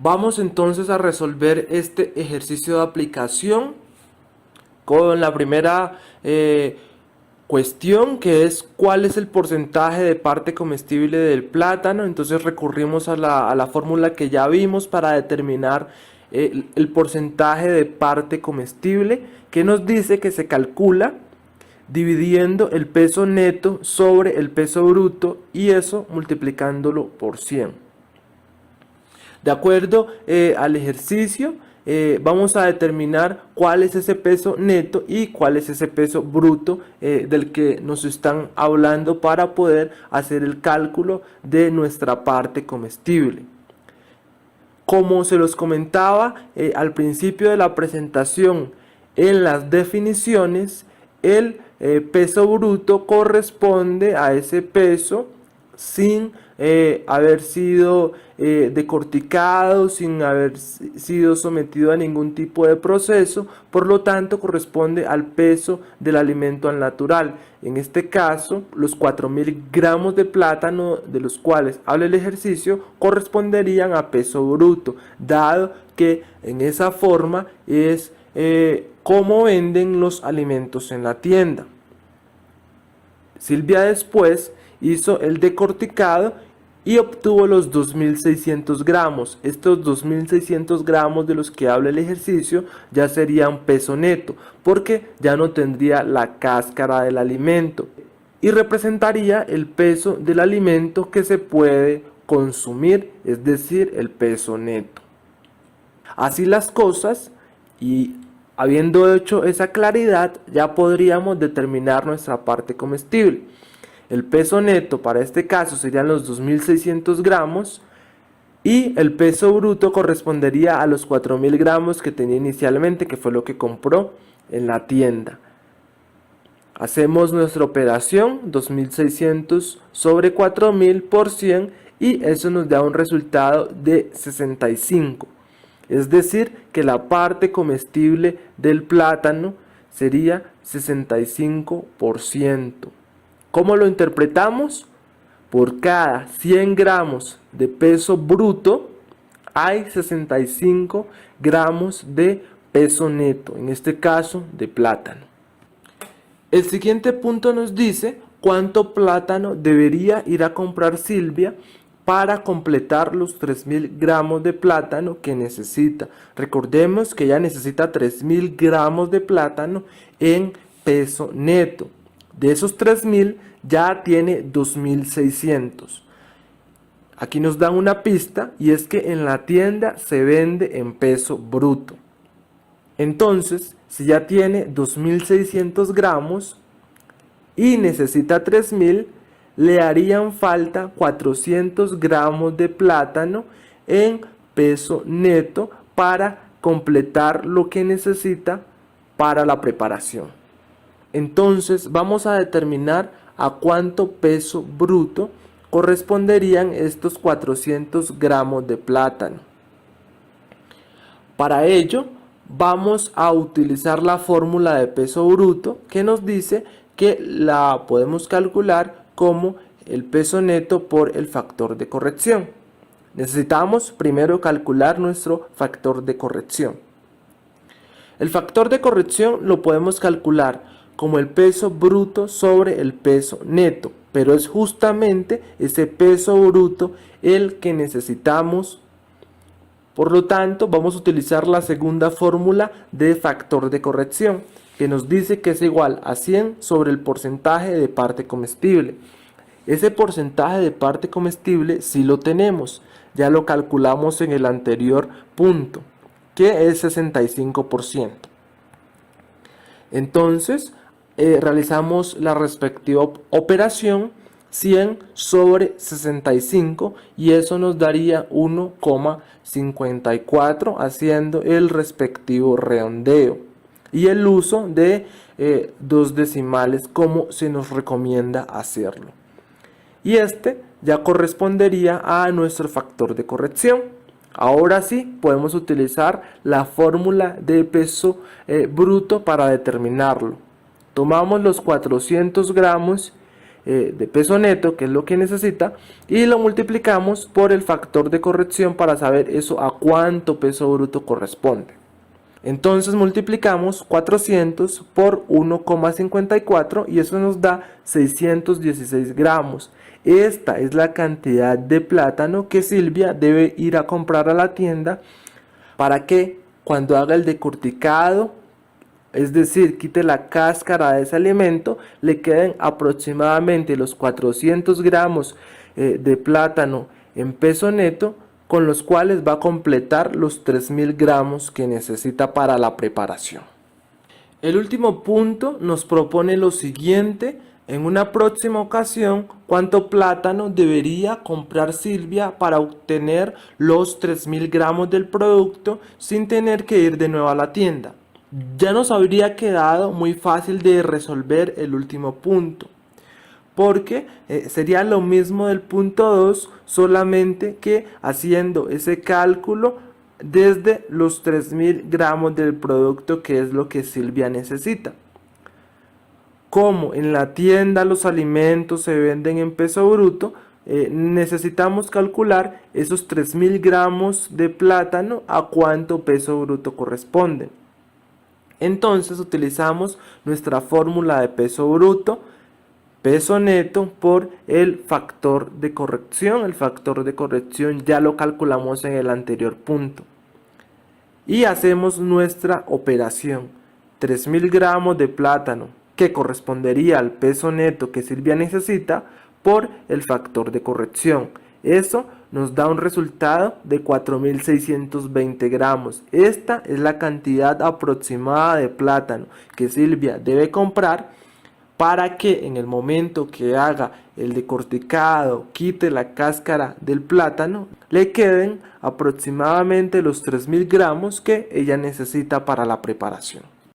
Vamos entonces a resolver este ejercicio de aplicación con la primera cuestión, que es cuál es el porcentaje de parte comestible del plátano. Entonces recurrimos a la fórmula que ya vimos para determinar el porcentaje de parte comestible, que nos dice que se calcula dividiendo el peso neto sobre el peso bruto y eso multiplicándolo por 100. De acuerdo al ejercicio, vamos a determinar cuál es ese peso neto y cuál es ese peso bruto del que nos están hablando para poder hacer el cálculo de nuestra parte comestible. Como se los comentaba al principio de la presentación, en las definiciones, el peso bruto corresponde a ese peso sin haber sido decorticado, sin haber sido sometido a ningún tipo de proceso, por lo tanto corresponde al peso del alimento al natural. En este caso, los 4000 gramos de plátano de los cuales habla el ejercicio corresponderían a peso bruto, dado que en esa forma es cómo venden los alimentos en la tienda. Silvia después hizo el decorticado y obtuvo los 2600 gramos. Estos 2600 gramos de los que habla el ejercicio ya serían peso neto, porque ya no tendría la cáscara del alimento y representaría el peso del alimento que se puede consumir, es decir, el peso neto. Así las cosas, y habiendo hecho esa claridad, ya podríamos determinar nuestra parte comestible. El peso neto para este caso serían los 2600 gramos y el peso bruto correspondería a los 4000 gramos que tenía inicialmente, que fue lo que compró en la tienda. Hacemos nuestra operación, 2600 sobre 4000 por 100, y eso nos da un resultado de 65. Es decir, que la parte comestible del plátano sería 65%. ¿Cómo lo interpretamos? Por cada 100 gramos de peso bruto hay 65 gramos de peso neto, en este caso de plátano. El siguiente punto nos dice cuánto plátano debería ir a comprar Silvia para completar los 3000 gramos de plátano que necesita. Recordemos que ella necesita 3000 gramos de plátano en peso neto. De esos 3000 ya tiene 2600. Aquí nos dan una pista, y es que en la tienda se vende en peso bruto. Entonces, si ya tiene 2600 gramos y necesita 3000, le harían falta 400 gramos de plátano en peso neto para completar lo que necesita para la preparación. Entonces vamos a determinar a cuánto peso bruto corresponderían estos 400 gramos de plátano. Para ello vamos a utilizar la fórmula de peso bruto, que nos dice que la podemos calcular como el peso neto por el factor de corrección. Necesitamos primero calcular nuestro factor de corrección. El factor de corrección lo podemos calcular como el peso bruto sobre el peso neto, pero es justamente ese peso bruto el que necesitamos. Por lo tanto, vamos a utilizar la segunda fórmula de factor de corrección, que nos dice que es igual a 100 sobre el porcentaje de parte comestible. Ese porcentaje de parte comestible sí lo tenemos, ya lo calculamos en el anterior punto, que es 65%. Entonces, realizamos la respectiva operación, 100 sobre 65, y eso nos daría 1,54, haciendo el respectivo redondeo y el uso de dos decimales como se nos recomienda hacerlo. Y este ya correspondería a nuestro factor de corrección. Ahora sí podemos utilizar la fórmula de peso bruto para determinarlo. Tomamos los 400 gramos de peso neto, que es lo que necesita, y lo multiplicamos por el factor de corrección para saber eso a cuánto peso bruto corresponde. Entonces multiplicamos 400 por 1,54 y eso nos da 616 gramos. Esta es la cantidad de plátano que Silvia debe ir a comprar a la tienda para que cuando haga el decorticado, es decir, quite la cáscara de ese alimento, le queden aproximadamente los 400 gramos de plátano en peso neto, con los cuales va a completar los 3000 gramos que necesita para la preparación. El último punto nos propone lo siguiente: en una próxima ocasión, ¿cuánto plátano debería comprar Silvia para obtener los 3000 gramos del producto sin tener que ir de nuevo a la tienda? Ya nos habría quedado muy fácil de resolver el último punto, porque sería lo mismo del punto 2, solamente que haciendo ese cálculo desde los 3000 gramos del producto, que es lo que Silvia necesita. Como en la tienda los alimentos se venden en peso bruto, necesitamos calcular esos 3000 gramos de plátano a cuánto peso bruto corresponden. Entonces utilizamos nuestra fórmula de peso bruto, peso neto por el factor de corrección. El factor de corrección ya lo calculamos en el anterior punto. Y hacemos nuestra operación. 3000 gramos de plátano, que correspondería al peso neto que Silvia necesita, por el factor de corrección. Eso nos da un resultado de 4620 gramos. Esta es la cantidad aproximada de plátano que Silvia debe comprar para que en el momento que haga el decorticado, quite la cáscara del plátano, le queden aproximadamente los 3000 gramos que ella necesita para la preparación.